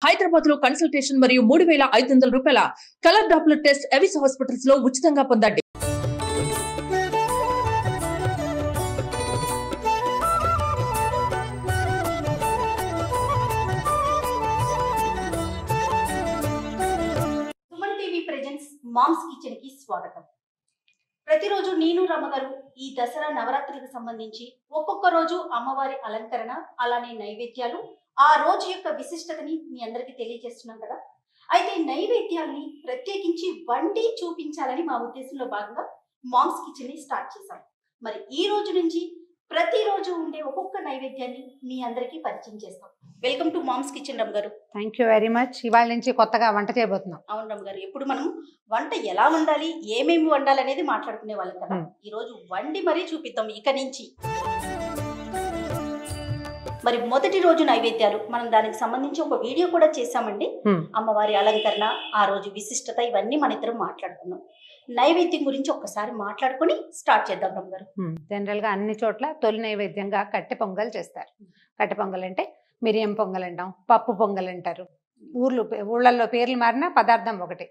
హైదరాబాద్ లో కన్సల్టేషన్ మరియు 3500 రూపాయల colour Doppler test Avis hospitals లో ఉచితంగా పొందండి. Suman TV presents mom's kitchen కి స్వాగతం. ప్రతిరోజు నేను రమ్మగారు ఈ దసరా నవరాత్రికి సంబంధించి ఒక్కొక్క రోజు అమ్మవారి అలంకరణ అలానే నైవేద్యాలు ఆ రోజు యొక్క విశిష్టతని మీ అందరికీ తెలియజేస్తున్నాం కదా. అయితే నైవేద్యాల్ని ప్రత్యేకించి వండి చూపించాలని మా ఉద్దేశంలో భాగంగా మామ్స్ కిచెన్ ని స్టార్ట్ చేశాం. మరి ఈ రోజు నుంచి ప్రతిరోజు ఉండే ఒక్కొక్క నైవేద్యాన్ని మీ అందరికీ పరిచయం చేస్తాం. వెల్కమ్ టు మామ్స్ కిచెన్ రమ్ గారు. Thank you very much. ఇవాళ నుంచి కొత్తగా వంట చేయబోతున్నాం. అవును రమ్ గారు, ఎప్పుడు మనం వంట ఎలా వండాలి, ఏమేమి వండాలి అనేది మాట్లాడుకునే వాళ్ళం కదా. ఈ రోజు వండి మరీ చూపిద్దాం ఇక నుంచి. మరి మొదటి రోజు నైవేద్యాలు మనం దానికి సంబంధించి ఒక వీడియో కూడా చేశామండి. అమ్మవారి అలంకరణ, ఆ రోజు విశిష్టత, ఇవన్నీ మన ఇద్దరం మాట్లాడుకున్నాం. నైవేద్యం గురించి ఒక్కసారి మాట్లాడుకుని స్టార్ట్ చేద్దాం రమ్ గారు. జనరల్ గా అన్ని చోట్ల తొలి నైవేద్యంగా కట్టె పొంగల్ చేస్తారు. కట్టె పొంగల్ అంటే మిరియం పొంగల్ అంటాం, పప్పు పొంగల్ అంటారు. ఊళ్ళల్లో పేర్లు మారిన పదార్థం ఒకటి.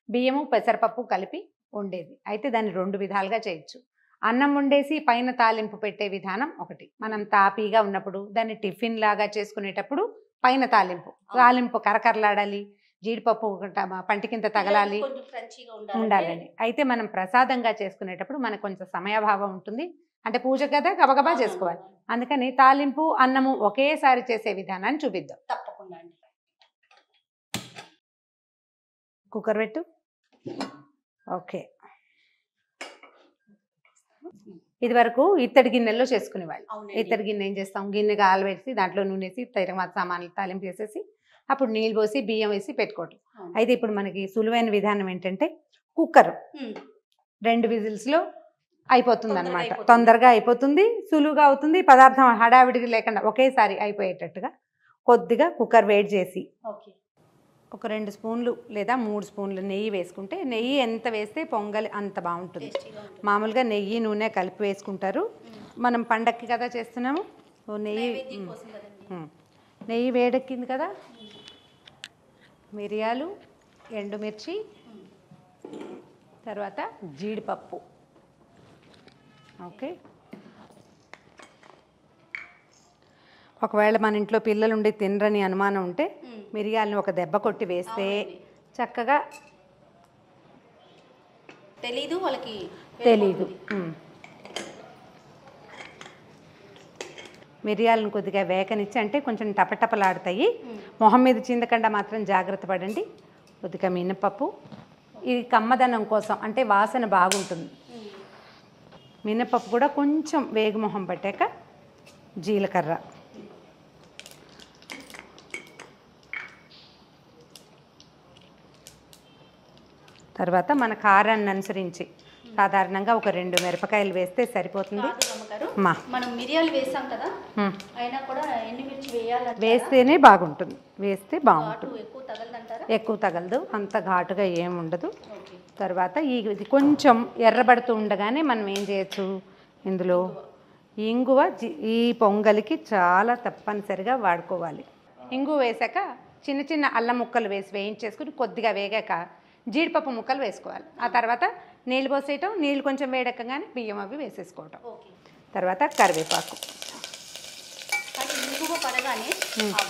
బియ్యము పెసరపప్పు కలిపి వండేది. అయితే దాన్ని 2 విధాలుగా చేయొచ్చు. అన్నం వండేసి పైన తాలింపు పెట్టే విధానం ఒకటి. మనం తాపీగా ఉన్నప్పుడు దాన్ని టిఫిన్ లాగా చేసుకునేటప్పుడు పైన తాలింపు కరకరలాడాలి, జీడిపప్పు పంటి కింద తగలాలి, ఉండాలని. అయితే మనం ప్రసాదంగా చేసుకునేటప్పుడు మనకు కొంచెం సమయాభావం ఉంటుంది. అంటే పూజ కదా గబగబా చేసుకోవాలి. అందుకని తాలింపు అన్నము ఒకేసారి చేసే విధానాన్ని చూపిద్దాం. తప్పకుండా అండి. కుక్కర్ పెట్టు. ఓకే. ఇది వరకు ఇత్తడి గిన్నెల్లో చేసుకునేవాళ్ళు. ఇత్తడి గిన్నె ఏం చేస్తాం, గిన్నె కాలబెట్టి దాంట్లో నూనె వేసి తిరగమాత సామాన్లు తాలింపు వేసేసి అప్పుడు నీళ్ళు పోసి బియ్యం వేసి పెట్టుకోవటం. అయితే ఇప్పుడు మనకి సులువైన విధానం ఏంటంటే కుక్కర్ 2 విజిల్స్లో అయిపోతుంది అనమాట. తొందరగా అయిపోతుంది, సులువుగా అవుతుంది. పదార్థం హడావిడిగా లేకుండా ఒకేసారి అయిపోయేటట్టుగా కొద్దిగా కుక్కర్ వేడి చేసి ఒక 2 స్పూన్లు లేదా 3 స్పూన్లు నెయ్యి వేసుకుంటే, నెయ్యి ఎంత వేస్తే పొంగలి అంత బాగుంటుంది. మామూలుగా నెయ్యి నూనె కలిపి వేసుకుంటారు. మనం పండక్కి కదా చేస్తున్నాము. నెయ్యి వేడెక్కింది కదా, మిరియాలు, ఎండుమిర్చి, తర్వాత జీడిపప్పు. ఓకే. ఒకవేళ మన ఇంట్లో పిల్లలు ఉండి తినరని అనుమానం ఉంటే మిరియాలను ఒక దెబ్బ కొట్టి వేస్తే చక్కగా తెలీదు. మిరియాలను కొద్దిగా వేకనిచ్చి, అంటే కొంచెం టపటపలాడతాయి. మొహం మీద చిందకుండా మాత్రం జాగ్రత్త పడండి. కొద్దిగా మినపప్పు, ఇది కమ్మదనం కోసం, అంటే వాసన బాగుంటుంది. మినపప్పు కూడా కొంచెం వేగుమొహం పట్టాక జీలకర్ర, తర్వాత మన కారాన్ని అనుసరించి సాధారణంగా ఒక 2 మిరపకాయలు వేస్తే సరిపోతుంది. మనం మిరియాలు వేసాం కదా, అయినా కూడా ఎండుమిర్చి వేయాలి. వేస్తేనే బాగుంటుంది, వేస్తే బాగుంటుంది. ఎక్కువ తగలదు, అంత ఘాటుగా ఏముండదు. తర్వాత ఇది కొంచెం ఎర్రబడుతూ ఉండగానే మనం ఏం చేయొచ్చు, ఇందులో ఇంగువ ఈ పొంగలికి చాలా తప్పనిసరిగా వాడుకోవాలి. ఇంగువ వేసాక చిన్న చిన్న అల్లం ముక్కలు వేసి వేయించేసుకుని కొద్దిగా వేగాక జీడిపప్పు ముక్కలు వేసుకోవాలి. ఆ తర్వాత నీళ్ళు పోసేయటం, నీళ్ళు కొంచెం వేడెక్కగానే బియ్యం అవి వేసేసుకోవటం. తర్వాత కరివేపాకు.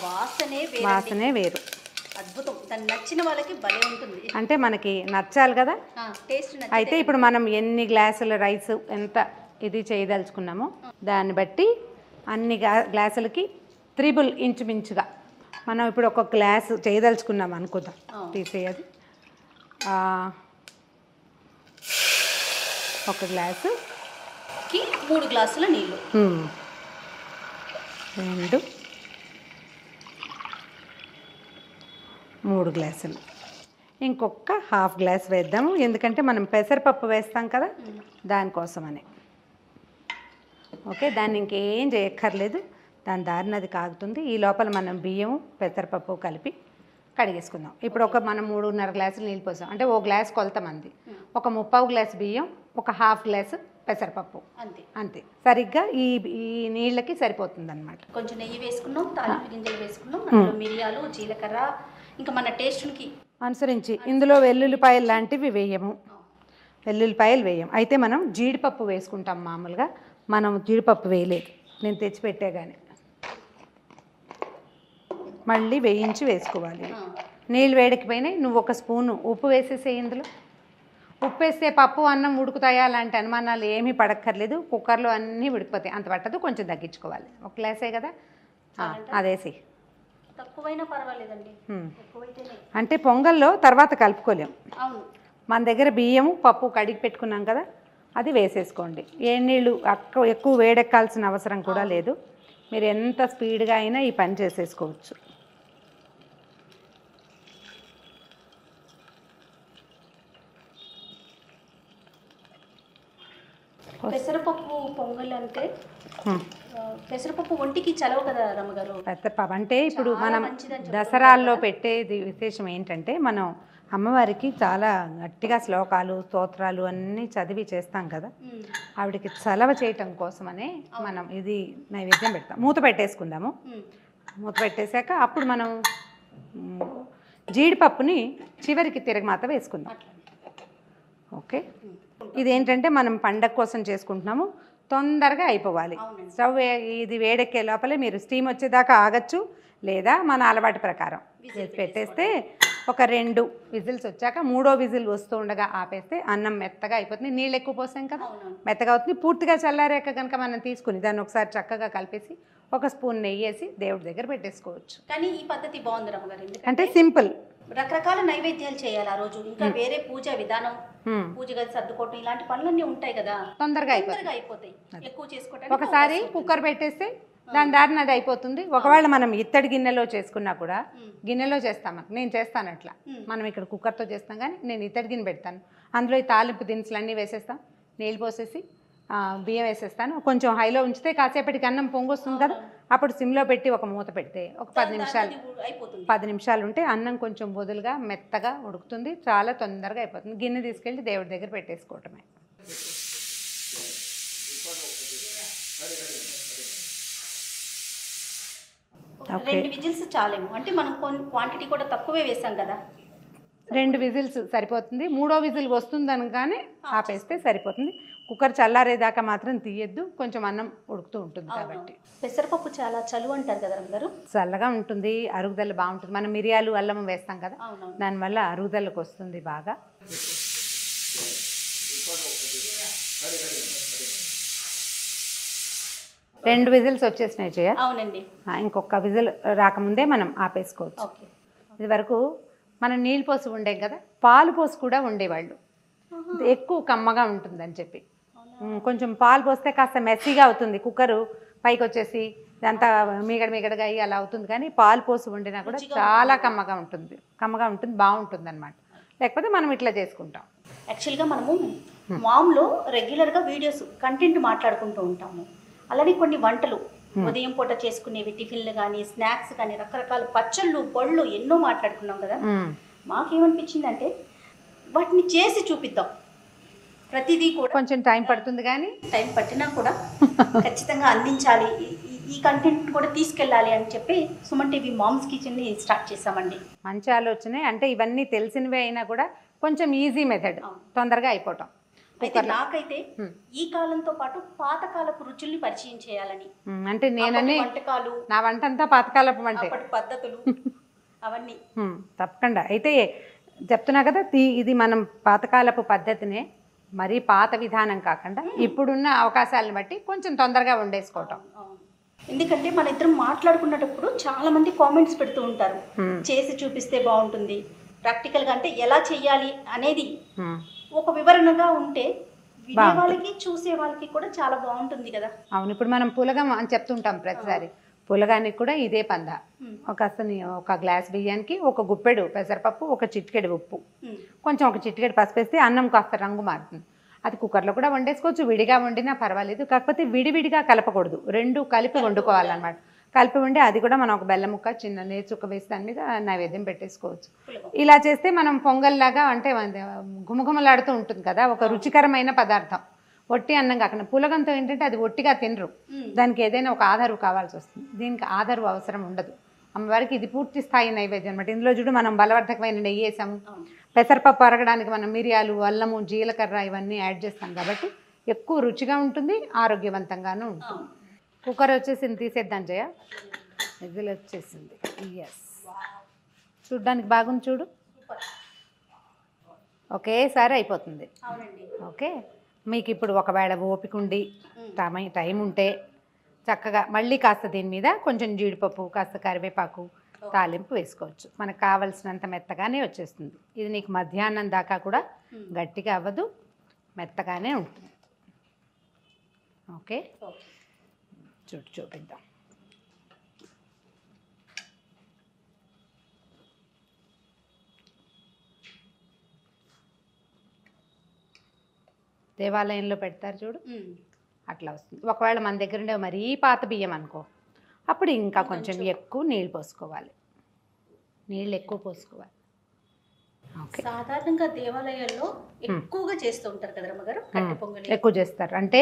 వాసనే వేరు, అద్భుతం. దాన్ని నచ్చిన వాళ్ళకి భలే ఉంటుంది. అంటే మనకి నచ్చాలి కదా టేస్ట్. అయితే ఇప్పుడు మనం ఎన్ని గ్లాసుల రైస్ ఎంత ఇది చేయదలుచుకున్నామో దాన్ని బట్టి అన్ని గ్లాసులకి 3 ఇంచుమించుగా మనం ఇప్పుడు ఒక గ్లాసు చేయదలుచుకున్నాం అనుకుందాం. తీసేయాలి. ఒక గ్లాసుకి 3 గ్లాసుల నీళ్ళు, 2 3 గ్లాసులు. ఇంకొక ½ గ్లాస్ వేద్దాము, ఎందుకంటే మనం పెసరపప్పు వేస్తాం కదా దానికోసమని. ఓకే. దాన్ని ఇంకేం చేయక్కర్లేదు, దాని దారిన అది కాగుతుంది. ఈ లోపల మనం బియ్యం పెసరపప్పు కలిపి కడిగేసుకుందాం. ఇప్పుడు మనం 3.5 గ్లాసులు నీళ్ళు పోసాం అంటే 1 గ్లాస్ కొలత మంది, ఒక 3/4 గ్లాసు బియ్యం, ఒక ½ గ్లాసు పెసరపప్పు అంతే అంతే. సరిగ్గా ఈ ఈ నీళ్ళకి సరిపోతుంది అనమాట. కొంచెం నెయ్యి వేసుకున్నాం, తాలింపు గింజలు వేసుకున్నాం, అందులో మిరియాలు, జీలకర్ర, ఇంకా మన టేస్ట్కి అనుసరించి ఇందులో వెల్లుల్లిపాయలు లాంటివి వేయము, వెల్లుల్లిపాయలు వేయం. అయితే మనం జీడిపప్పు వేసుకుంటాం. మామూలుగా మనం జీడిపప్పు వేయలేదు, నేను తెచ్చిపెట్టే కానీ మళ్ళీ వేయించి వేసుకోవాలి. నీళ్ళు వేడెక్కిపోయినాయి, నువ్వు ఒక స్పూను ఉప్పు వేసేసే. ఇందులో ఉప్పు వేస్తే పప్పు అన్నం ఉడుకుతాయా అలాంటి అనుమానాలు ఏమీ పడక్కర్లేదు. కుక్కర్లో అన్నీ ఉడికిపోతాయి, అంత పట్టదు, కొంచెం తగ్గించుకోవాలి. ఒక గ్లాసే కదా, అదేసి. తక్కువైనా పర్వాలేదండి, ఎక్కువైతేనే. అంటే పొంగల్లో తర్వాత కలుపుకోలేం. అవును, మన దగ్గర బియ్యము పప్పు కడిగి పెట్టుకున్నాం కదా, అది వేసేసుకోండి. ఏ నీళ్ళు ఎక్కువ వేడెక్కాల్సిన అవసరం కూడా లేదు. మీరు ఎంత స్పీడ్గా అయినా ఈ పని చేసేసుకోవచ్చు. పెసరపప్పు పొంగల్ అంటే పెసరపప్పు ఒంటికి చలవ కదా రమ్మగారు. పెసరపప్పు అంటే ఇప్పుడు మనం దసరాల్లో పెట్టేది విశేషం ఏంటంటే, మనం అమ్మవారికి చాలా గట్టిగా శ్లోకాలు స్తోత్రాలు అన్నీ చదివి చేస్తాం కదా, ఆవిడకి చలవ చేయటం కోసమనే మనం ఇది నైవేద్యం పెడతాం. మూత పెట్టేసుకుందాము. మూత పెట్టేశాక అప్పుడు మనం జీడిపప్పుని చివరికి తిరగమాత వేసుకుందాం. ఓకే, ఇదేంటంటే మనం పండగ కోసం చేసుకుంటున్నాము, తొందరగా అయిపోవాలి. స్టవ్ ఇది వేడెక్కే లోపలే మీరు స్టీమ్ వచ్చేదాకా ఆగచ్చు, లేదా మన అలవాటు ప్రకారం పెట్టేస్తే ఒక 2 విజిల్స్ వచ్చాక 3వ విజిల్ వస్తూ ఉండగా ఆపేస్తే అన్నం మెత్తగా అయిపోతుంది. నీళ్ళు ఎక్కువ పోసాం కదా, మెత్తగా అవుతుంది. పూర్తిగా చల్లారాక కనుక మనం తీసుకుని దాన్ని ఒకసారి చక్కగా కలిపేసి ఒక స్పూన్ నెయ్యి వేసి దేవుడి దగ్గర పెట్టేసుకోవచ్చు. కానీ ఈ పద్ధతి బాగుంది రమ్మగారు, అంటే సింపుల్. రకరకాల నైవేద్యాలు చేయాలి ఆ రోజు, ఇంకా వేరే పూజ విధానం, పూజ గది సర్దుకోవటం, ఇలాంటి పనులన్నీ ఉంటాయి కదా, తొందరగా అయిపోతాయి. ఎక్కువ చేసుకోవడానికి ఒకసారి కుక్కర్ పెట్టేస్తే దాని దారిన అది అయిపోతుంది. ఒకవేళ మనం ఇత్తడి గిన్నెలో చేసుకున్నా కూడా, గిన్నెలో చేస్తాం, నేను చేస్తాను అట్లా. మనం ఇక్కడ కుక్కర్తో చేస్తాం, కానీ నేను ఇత్తడి గిన్నె పెడతాను. అందులో ఈ తాలింపు దినుసులు అన్నీ వేసేస్తాం, నీళ్ళు పోసేసి బియ్యం వేసేస్తాను. కొంచెం హైలో ఉంచితే కాసేపటికి అన్నం పొంగొస్తుంది కదా, అప్పుడు సిమ్లో పెట్టి ఒక మూత పెడితే ఒక 10 నిమిషాలు ఉంటే అన్నం కొంచెం వదులుగా మెత్తగా ఉడుకుతుంది, చాలా తొందరగా అయిపోతుంది. గిన్నె తీసుకెళ్ళి దేవుడి దగ్గర పెట్టేసుకోవటమే. ఓకే, 2 విజిల్స్ చాలేమో, అంటే మనం క్వాంటిటీ కూడా తక్కువే వేసాం కదా. 2 విజిల్స్ సరిపోతుంది. 3వ విజిల్ వస్తుంది అనగానే ఆపేస్తే సరిపోతుంది. కుక్కర్ చల్లారేదాకా మాత్రం తీయద్దు, కొంచెం అన్నం ఉడుకుతూ ఉంటుంది కాబట్టి. పెసరపప్పు చాలా చలువ అంటారు కదా రమ్మగారు. చల్లగా ఉంటుంది, అరుగుదల బాగుంటుంది. మనం మిరియాలు అల్లం వేస్తాం కదా, దానివల్ల అరుగుదలకు వస్తుంది బాగా. రెండు విజిల్స్ వచ్చేసినాయి చేయ. అవునండి. ఇంకొక విజిల్ రాకముందే మనం ఆపేసుకోవచ్చు. ఇది వరకు మనం నీళ్ళు పోసి ఉండేం కదా, పాలు పోసి కూడా ఉండేవాళ్ళు, ఎక్కువ కమ్మగా ఉంటుందని చెప్పి. కొంచెం పాలు పోస్తే కాస్త మెస్సీగా అవుతుంది, కుక్కరు పైకి వచ్చేసి అంతా మీగడగా అయ్యి అలా అవుతుంది. కానీ పాలు పోసి వండినా కూడా చాలా కమ్మగా ఉంటుంది, బాగుంటుంది అనమాట. లేకపోతే మనం ఇట్లా చేసుకుంటాం. యాక్చువల్గా మనము మామ్లో రెగ్యులర్గా వీడియోస్ కంటెంట్ మాట్లాడుకుంటూ ఉంటాము. అలానే కొన్ని వంటలు ఉదయం పూట చేసుకునేవి, టిఫిన్లు కానీ స్నాక్స్ కానీ, రకరకాల పచ్చళ్ళు పళ్ళు ఎన్నో మాట్లాడుకున్నాం కదా. మాకేమనిపించిందంటే వాటిని చేసి చూపిద్దాం. ప్రతిదీ కూడా కొంచెం టైం పడుతుంది, కానీ టైం పట్టినా కూడా ఖచ్చితంగా అందించాలి, ఈ కంటెంట్ కూడా తీసుకెళ్ళాలి అని చెప్పి సుమన్ టీవీ మామ్స్ కిచెన్ని స్టార్ట్ చేసామండి. మంచి ఆలోచనే. అంటే ఇవన్నీ తెలిసినవే అయినా కూడా కొంచెం ఈజీ మెథడ్, తొందరగా అయిపోవటం. అయితే నాకైతే ఈ కాలంతో పాటు పాతకాలపు రుచుల్ని పరిచయం చేయాలని, అంటే నేనని వంటకాలు, నా వంట అంతా పాతకాలపు వంటే, పద్ధతులు అవన్నీ తప్పకుండా. అయితే చెప్తున్నా కదా, ఇది మనం పాతకాలపు పద్ధతినే, మరీ పాత విధానం కాకుండా ఇప్పుడున్న అవకాశాలను బట్టి కొంచెం తొందరగా వండేసుకోవటం. ఎందుకంటే మన ఇద్దరం మాట్లాడుకున్నప్పుడు చాలా మంది కామెంట్స్ పెడుతూ ఉంటారు, చేసి చూపిస్తే బాగుంటుంది, ప్రాక్టికల్గా అంటే ఎలా చెయ్యాలి అనేది ఒక వివరణగా ఉంటే వినే వాళ్ళకి చూసే వాళ్ళకి కూడా చాలా బాగుంటుంది కదా. అవును, ఇప్పుడు మనం పులగం అని చెప్తుంటాం ప్రతిసారి, పులగానికి కూడా ఇదే పంద. ఒక గ్లాస్ బియ్యానికి ఒక గుప్పెడు పెసరపప్పు, ఒక చిటికెడు ఉప్పు, కొంచెం ఒక చిటికెడు పసుపు వేస్తే అన్నం కాస్త రంగు మారుతుంది. అది కుక్కర్లో కూడా వండేసుకోవచ్చు, విడిగా వండినా పర్వాలేదు. కాకపోతే విడివిడిగా కలపకూడదు, రెండు కలిపి వండుకోవాలన్నమాట. కలిపి ఉండి అది కూడా మనం ఒక బెల్లం ముక్క, చిన్న నేచుక్క వేసి దాని మీద నైవేద్యం పెట్టేసుకోవచ్చు. ఇలా చేస్తే మనం పొంగల్లాగా, అంటే గుమగుమలాడుతూ ఉంటుంది కదా, ఒక రుచికరమైన పదార్థం. ఒట్టి అన్నం కాకుండా పులగంతో ఏంటంటే అది ఒట్టిగా తినరు, దానికి ఏదైనా ఒక ఆధారు కావాల్సి వస్తుంది. దీనికి ఆధారు అవసరం ఉండదు. అమ్మవారికి ఇది పూర్తి స్థాయి నైవేద్యం అనమాట. ఇందులో చూడు మనం బలవర్ధకమైన నెయ్యి వేసాము, పెసరపప్పు అరగడానికి మనం మిరియాలు, అల్లము, జీలకర్ర ఇవన్నీ యాడ్ చేస్తాం కాబట్టి ఎక్కువ రుచిగా ఉంటుంది, ఆరోగ్యవంతంగానూ ఉంటుంది. కుక్కర్ వచ్చేసింది, తీసేద్దాం జయ. విజిల్ వచ్చేసింది. ఎస్, చూడ్డానికి బాగుంది చూడు, ఒకేసారి అయిపోతుంది. ఓకే, మీకు ఇప్పుడు ఒకవేళ ఓపిక ఉండి టైం ఉంటే చక్కగా మళ్ళీ కాస్త దీని మీద కొంచెం జీడిపప్పు, కాస్త కరివేపాకు తాలింపు వేసుకోవచ్చు. మనకు కావలసినంత మెత్తగానే వచ్చేస్తుంది. ఇది నీకు మధ్యాహ్నం దాకా కూడా గట్టిగా అవ్వదు, మెత్తగానే ఉంటుంది. ఓకే, చూపిద్దాం. దేవాలయంలో పెడతారు చూడు, అట్లా వస్తుంది. ఒకవేళ మన దగ్గర ఉండే మరీ పాత బియ్యం అనుకో, అప్పుడు ఇంకా కొంచెం ఎక్కువ నీళ్ళు పోసుకోవాలి, నీళ్ళు ఎక్కువ పోసుకోవాలి. సాధారణంగా దేవాలయాల్లో ఎక్కువగా చేస్తూ ఉంటారు కదా రమ్మగారు, కట్టె పొంగలి ఎక్కువ చేస్తారు. అంటే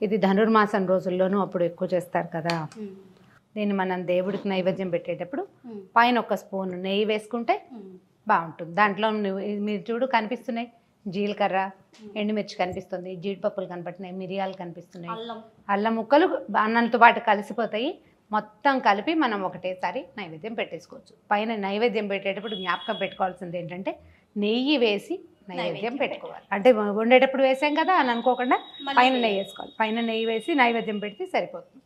ఇది ధనుర్మాసం రోజుల్లోనూ అప్పుడు ఎక్కువ చేస్తారు కదా. దీన్ని మనం దేవుడికి నైవేద్యం పెట్టేటప్పుడు పైన ఒక స్పూన్ నెయ్యి వేసుకుంటే బాగుంటుంది. దాంట్లో మీరు చూడు కనిపిస్తున్నాయి, జీలకర్ర, ఎండుమిర్చి కనిపిస్తుంది, జీడిపప్పులు కనపడుతున్నాయి, మిరియాలు కనిపిస్తున్నాయి, అల్లం ముక్కలు అన్నంతో పాటు కలిసిపోతాయి. మొత్తం కలిపి మనం ఒకటేసారి నైవేద్యం పెట్టేసుకోవచ్చు. పైన నైవేద్యం పెట్టేటప్పుడు జ్ఞాపకం పెట్టుకోవాల్సింది ఏంటంటే నెయ్యి వేసి నైవేద్యం పెట్టుకోవాలి. అంటే వండేటప్పుడు వేసాం కదా అని అనుకోకుండా పైన నెయ్యి వేసుకోవాలి. పైన నెయ్యి వేసి నైవేద్యం పెడితే సరిపోతుంది.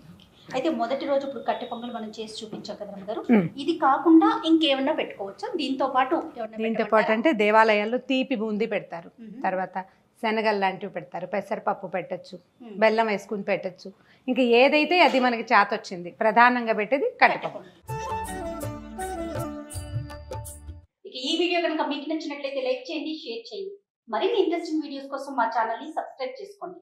అయితే మొదటి రోజు ఇప్పుడు కట్టె పొంగల్ మనం చేసి చూపించాం కదా రమ్మగారు, ఇది కాకుండా ఇంకేమన్నా పెట్టుకోవచ్చా దీంతో పాటు? దీంతో పాటు అంటే దేవాలయాల్లో తీపి బూందీ పెడతారు, తర్వాత శనగలు లాంటివి పెడతారు, పెసరపప్పు పెట్టచ్చు, బెల్లం వేసుకుని పెట్టచ్చు. ఇంకా ఏదైతే అది మనకి చేతొచ్చింది. ప్రధానంగా పెట్టేది కట్టెపప్పు. ఈ వీడియో కనుక మీకు నచ్చినట్లయితే లైక్ చేయండి, షేర్ చేయండి. మరిన్ని ఇంట్రెస్టింగ్ వీడియోస్ కోసం మా ఛానల్ ని సబ్స్క్రైబ్ చేసుకోండి.